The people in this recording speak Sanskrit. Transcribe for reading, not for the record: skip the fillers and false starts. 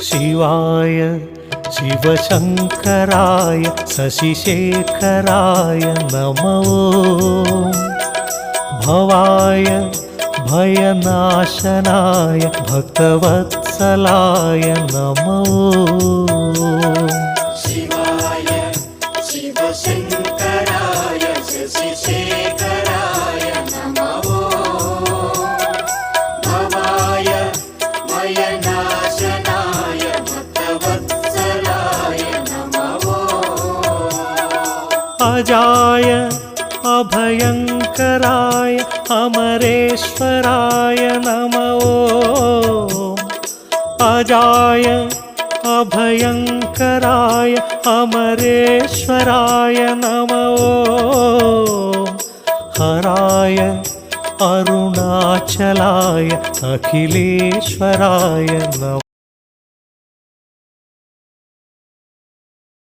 शिवाय शिवशङ्कराय शशिशेखराय नमो भवाय भयनाशनाय भक्तवत्सलाय नमो शिवाय शिवशङ्कराय शशिशेखराय नमो भवाय भयनाशनाय भक्तवत्सलाय नमो अजाय अभयङ्कराय अमरेश्वराय नमो अजाय अभयङ्कराय अमरेश्वराय नमो हराय अरुणाचलाय अखिलेश्वराय नमो